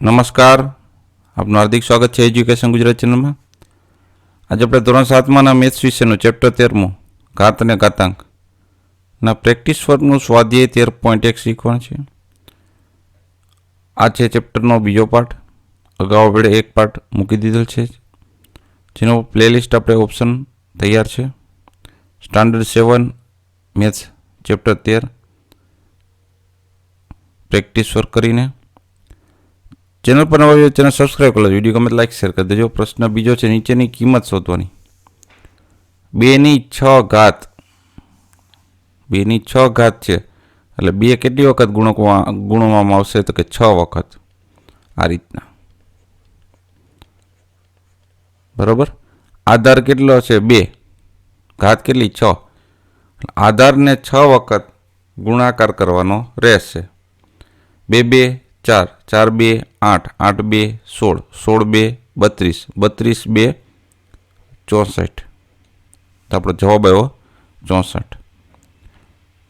નમસ્કાર, આપનું હાર્દિક સ્વાગત છે એજ્યુકેશન ગુજરાત ચેનલમાં. આજે આપણે ધોરણ 7માના મેથ્સ વિષયનું ચેપ્ટર 13મું ઘાત અને ઘાતાંકના પ્રેક્ટિસ વર્કનું સ્વાધ્યાય 13.1 શીખવાનું છે. આ છે ચેપ્ટરનો બીજો પાર્ટ. અગાઉ આપણે એક પાર્ટ મૂકી દીધેલ છે, જેનો પ્લેલિસ્ટ આપણે ઓપ્શન તૈયાર છે. Standard 7 maths chapter 13 practice work કરીને. ચેનલ પર નવા હોય ચેનલ સબસ્ક્રાઈબ કરી લો. વિડીયો ગમે લાઈક શેર કરી દેજો. પ્રશ્ન બીજો છે, નીચેની કિંમત શોધવાની. 2/6 ઘાત, 2/6 ઘાત છે એટલે 2 કેટલી વખત ગુણવામાં આવશે? તો કે 6 વખત. આ રીતના, બરોબર. આધાર કેટલો છે? 2. ઘાત કેટલી? 6. આધારને 6 વખત ગુણાકાર કરવાનો રહેશે. 2 2 4, 4 2 8, 8 2 16, 16 2 32, 32 2 64. તો આપણો જવાબ આવ્યો 64.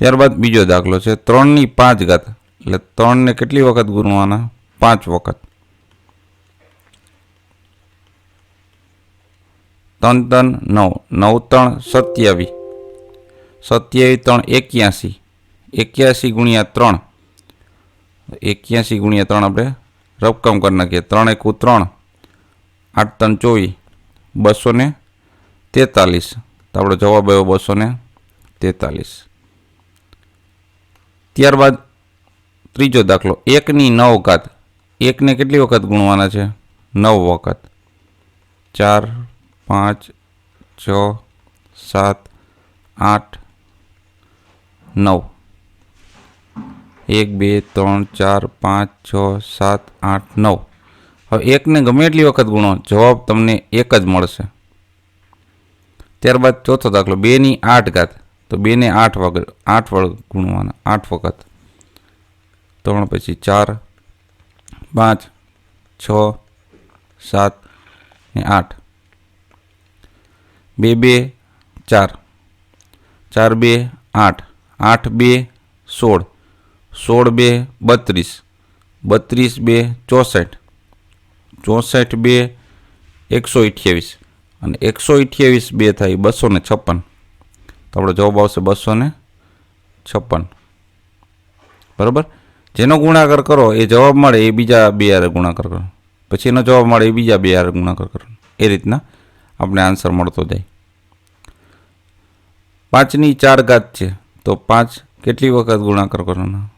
ત્યારબાદ બીજો દાખલો છે 3/5 ઘાત, એટલે 3ને કેટલી વખત ગુણવાના? 5 વખત. 3 3 9, 9 3 27, 27 3 81, 81 ગુણ્યા 3, 81 ગુણ્યા 3 આપણે રકમ કરી નાખીએ. 3 1 3, 8 3 24, 243. તો આપણો જવાબ આવ્યો 243. ત્યારબાદ ત્રીજો દાખલો 1/9 ઘાત, 1ને કેટલી વખત ગુણવાના છે? 9 વખત. 4 5 6 7 8 9, 1 2 3 4 5 6 7 8 9. હવે 1ને ગમે એટલી વખત ગુણો, જવાબ તમને 1 જ મળશે. ત્યારબાદ ચોથો દાખલો 2/8 ઘાત, તો 2ને 8 વખત ગુણવાના, 8 વખત. 3 પછી 4 5 6 7 ને 8. 2 2 4, 4 2 8, 8 2 16, 16 2 32, 32 2 64, 64 2 128, અને 128 2 થાય 256. તો આપણો જવાબ આવશે 256. બરાબર. જેનો ગુણાકાર કરો એ જવાબ મળે એ બીજા 2 હારે ગુણાકાર કરો, પછી એનો જવાબ મળે એ બીજા 2 હારે ગુણાકાર કરો. એ રીતના આપણે આન્સર મળતો જાય. 5/4 ઘાત છે, તો 5 કેટલી વખત ગુણાકાર કરવાનો?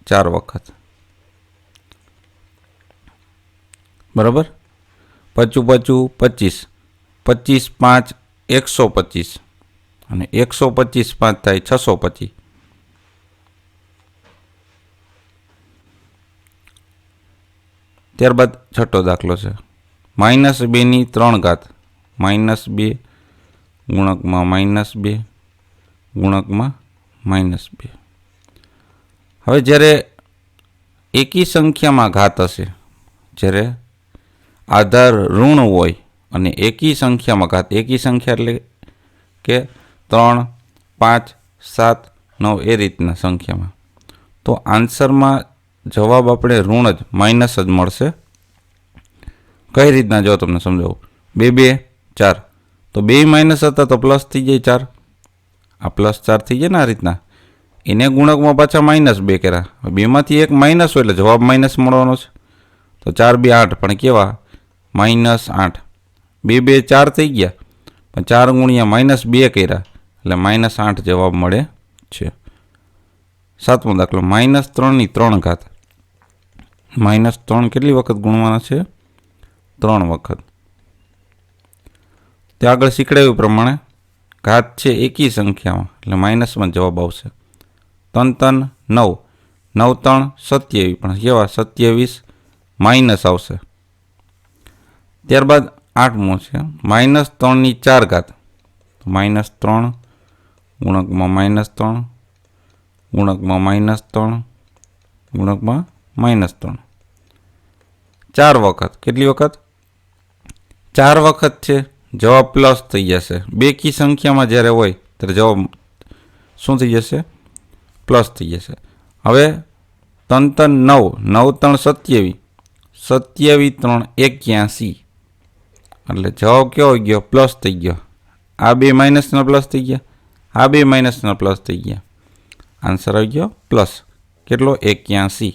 4 વખત. બરાબર. 5 5 25, 25 5 125, અને 125 5 થાય 625. ત્યારબાદ છઠ્ઠો દાખલો છે -2/3 ઘાત, -2 ગુણકમાં -2 ગુણકમાં -2. હવે જ્યારે એકી સંખ્યામાં ઘાત હશે, જ્યારે આધાર ઋણ હોય અને એકી સંખ્યામાં ઘાત, એકી સંખ્યા એટલે કે 3 5 7 9 એ રીતના સંખ્યામાં, તો આન્સરમાં જવાબ આપણે ઋણ જ, માઇનસ જ મળશે. કઈ રીતના જો તમને સમજાવું. 2 2 4, તો 2 માઇનસ હતા તો પ્લસ થઈ જાય 4. આ +4 થઈ જાય ને આ રીતના. એને ગુણકમાં પાછા -2 કર્યા. 2માંથી 1 માઇનસ હોય એટલે જવાબ માઇનસ મળવાનો છે. તો 4 2 8, પણ કેવા? -8. 2 2 4 થઈ ગયા, પણ 4 ગુણ્યા -2 કર્યા એટલે -8 જવાબ મળે છે. સાતમો દાખલો -3/3 ઘાત, -3 કેટલી વખત ગુણવાના છે? 3 વખત. તે આગળ શીખડાવ્યું પ્રમાણે ઘાત છે એકી સંખ્યામાં એટલે માઇનસમાં જવાબ આવશે. 3 3 9, 9 3 27, પણ કેવા? 27 માઇનસ આવશે. ત્યારબાદ 8મો છે -3/4 ઘાત, -3 ગુણકમાં -3 ગુણકમાં -3 ગુણકમાં -3. 4 વખત. કેટલી વખત? 4 વખત છે. જવાબ પ્લસ થઈ જશે. બેકી સંખ્યામાં જ્યારે હોય ત્યારે જવાબ શું થઈ જશે? પ્લસ થઈ જશે. હવે 3 3 9, 9 3 27, 27 3 81 એટલે જવાબ કેવો ગયો? પ્લસ થઈ ગયો. આ બે માઇનસના પ્લસ થઈ ગયા, આ બે માઇનસના પ્લસ થઈ ગયા. આન્સર આવી ગયો પ્લસ. કેટલો? 81.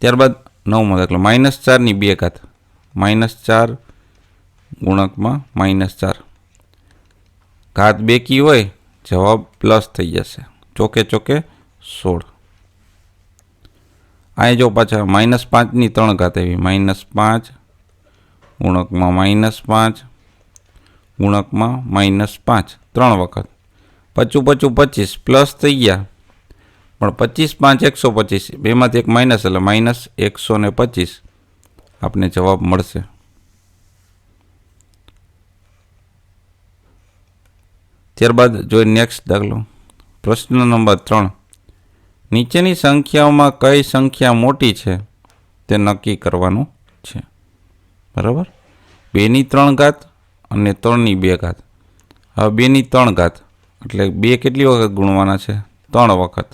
ત્યારબાદ 9મો દાખલો. -4 ની 2 ઘાત. -4 ગુણકમાં -4. ઘાત બેકી હોય, જવાબ પ્લસ થઈ જશે. ચોકે ચોકે 16. અહીં જો પાછા -5 ની 3 ઘાત આવી. -5 ગુણકમાં -5 ગુણકમાં -5 3 વખત. 55 25 પ્લસ થઈ ગયા, પણ 25 5 125 બેમાંથી એક માઇનસ એટલે -125 આપને જવાબ મળશે. ત્યારબાદ જોઈએ નેક્સ્ટ દાખલો. પ્રશ્ન નંબર 3. નીચેની સંખ્યાઓમાં કઈ સંખ્યા મોટી છે તે નક્કી કરવાનું છે. બરાબર. 2 ની 3 ઘાત અને 3 ની 2 ઘાત. હવે 2 ની 3 ઘાત એટલે 2 કેટલી વખત ગુણવાના છે? 3 વખત.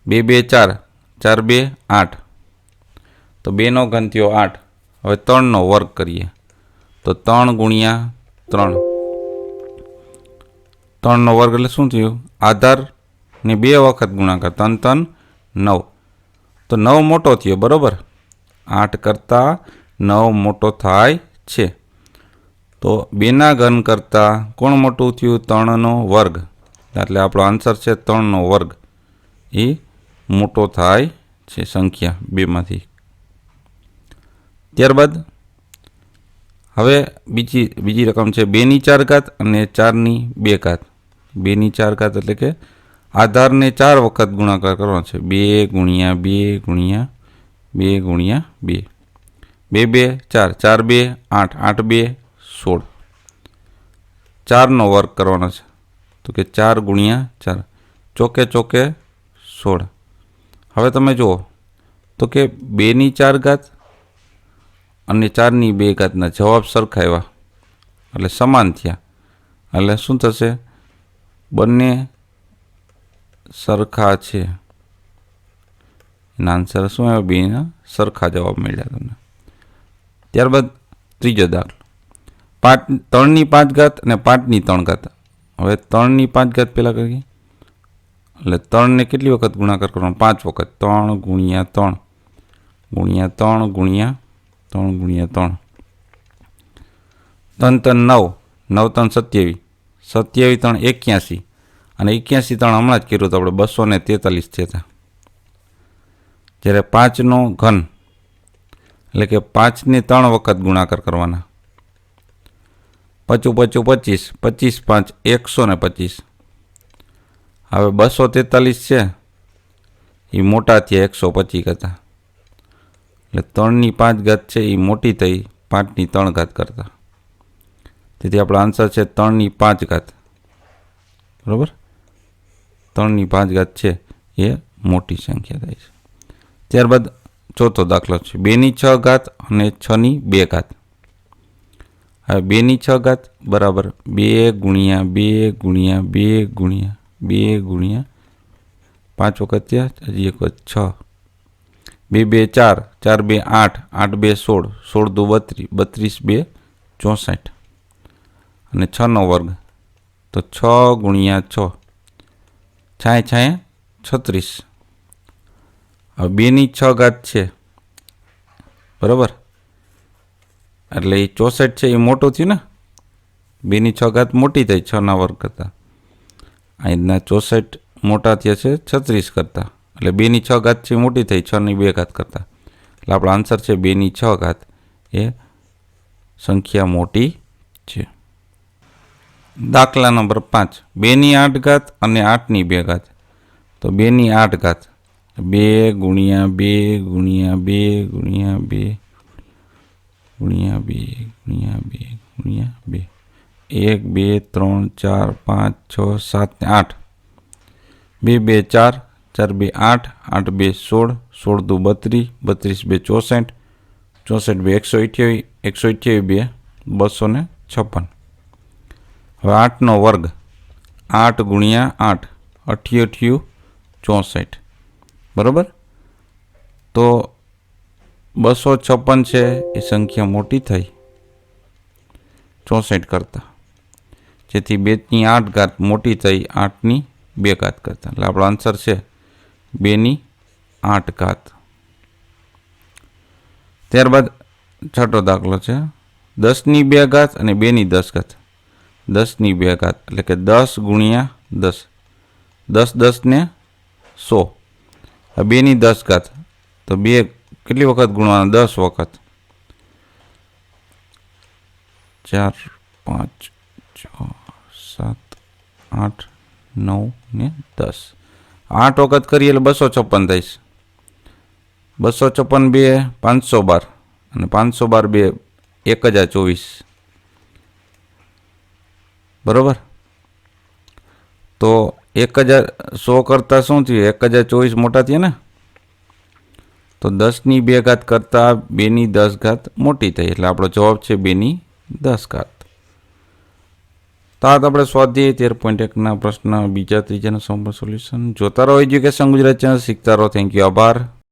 2 2 4 4 2 8. તો 2 નો ઘન થયો 8. હવે 3 નો વર્ગ કરીએ તો 3 ગુણ્યા 3. 3 નો વર્ગ એટલે શું થયું? આધાર ને 2 વખત ગુણાકાર. 3 3 9. તો 9 મોટો થયો. બરાબર. 8 કરતાં 9 મોટો થાય છે. તો 2 ના ઘન કરતાં કોણ મોટું થયું? 3 નો વર્ગ. એટલે આપણો આન્સર છે 3 નો વર્ગ. એ મોટો થાય છે સંખ્યા બેમાંથી. ત્યારબાદ હવે બીજી રકમ છે 2 ની 4 ઘાત અને 4 ની 2 ઘાત. 2 ની 4 ઘાત એટલે કે આધારને 4 વખત ગુણાકાર કરવાનો છે. 2 ગુણ્યા 2 ગુણ્યા 2 ગુણ્યા 2. 2 2 4 4 2 8 8 2 16. 4 નો વર્ગ કરવાનો છે. તો કે 4 ગુણ્યા 4 ચોકે ચોકે 16. હવે તમે જુઓ તો કે 2 ની 4 ઘાત અને 4 ની 2 ઘાતના જવાબ સરખા આવ્યા એટલે સમાન થયા. એટલે શું થશે? બંને સરખા છે. એના આન્સર શું આવ્યો? 2 ના સરખા જવાબ મળ્યા તમને. ત્યારબાદ ત્રીજો દાખલો. 3 ની 5 ઘાત અને 5 ની 3 ઘાત. હવે 3 ની 5 ઘાત પહેલાં કરીએ એટલે 3 ને કેટલી વખત ગુણાકાર કરવાનો? 5 વખત. 3 ગુણ્યા 3 ગુણ્યા 3 ગુણ્યા 3 ગુણ્યા 3. 3 3 9 9 3 27 27 3 81 અને 81 3 હમણાં જ કર્યું તો આપણે 243 થયા. જ્યારે 5 નો ઘન એટલે કે 5 ને 3 વખત ગુણાકાર કરવાના. 55 25 25 5 125. હવે 243 છે એ મોટા થયા 125 કરતા. એટલે 3 ની 5 ઘાત છે એ મોટી થઈ 5 ની 3 ઘાત કરતા. તેથી આપણો આન્સર છે 3 ની 5 ઘાત. બરાબર. 3 ની 5 ઘાત છે એ મોટી સંખ્યા થાય છે. ત્યારબાદ ચોથો દાખલો છે 2 ની 6 ઘાત અને 6 ની 2 ઘાત. હવે 2 ની 6 ઘાત બરાબર 2 ગુણ્યા 2 ગુણ્યા 2 ગુણ્યા 2 ગુણ્યા 5 વખત થયા, હજી એક વખત 6. 2 2 4 4 2 8 8 2 16 16 2 32 32 2 64 અને 6 નો વર્ગ તો 6 ગુણ્યા 6 6 6 36. હવે 2 ની 6 ઘાત છે. બરાબર. એટલે એ 64 છે એ મોટું થયું ને. 2 ની 6 ઘાત મોટી થઈ 6 ના વર્ગ કરતાં. અહીંના 64 મોટા થયા છે 36 કરતાં. એટલે 2 ની 6 ઘાત છે મોટી થઈ 6 ની 2 ઘાત કરતાં. એટલે આપણો આન્સર છે 2 ની 6 ઘાત એ સંખ્યા મોટી છે. દાખલા નંબર 5 2 ની 8 ઘાત અને 8 ની 2 ઘાત. તો 2 ની 8 ઘાત 2 ગુણ્યા 2 ગુણ્યા 2 ગુણ્યા 2 ગુણ્યા 2 ગુણ્યા 2 ગુણ્યા 2 1 2 3 4 5 6 7 ને 8. 2 2 4 4 2 8 8 2 16 16 2 32 32 2 64 64 2 128 128 2 256. હવે 8 નો વર્ગ 8 ગુણ્યા 8 88 64. બરાબર. તો 256 છે એ સંખ્યા મોટી થઈ 64 કરતાં, જેથી 2 ની 8 ઘાત મોટી થઈ 8 ની 2 ઘાત કરતાં. એટલે આપણો આન્સર છે 2 ની 8 ઘાત. ત્યારબાદ છઠ્ઠો દાખલો છે 10 ની 2 ઘાત અને 2 ની 10 ઘાત. 10 ની 2 ઘાત એટલે કે 10 ગુણ્યા 10, 10 10 ને 100. આ 2 ની 10 ઘાત તો 2 કેટલી વખત ગુણવાના? 10 વખત. 4 5 6 7 8 9 ને 10. 8 વખત કરીએ એટલે 256 થઈશ. 256 2 512 અને 512 2 1024. બરોબર. તો 1000 કરતાં શું થયું? 1024 મોટા થયા ને. તો 10 ની 2 ઘાત કરતાં 2 ની 10 ઘાત મોટી થઈ, એટલે આપણો જવાબ છે 2 ની 10 ઘાત. તો આ આપણે સ્વાધ્યાય 13.1 પ્રશ્ન બીજા ત્રીજાના સંપૂર્ણ સોલ્યુશન જોતા રહો. એજ્યુકેશન ગુજરાત ચેનલ શીખતા રહો. Thank you. આભાર.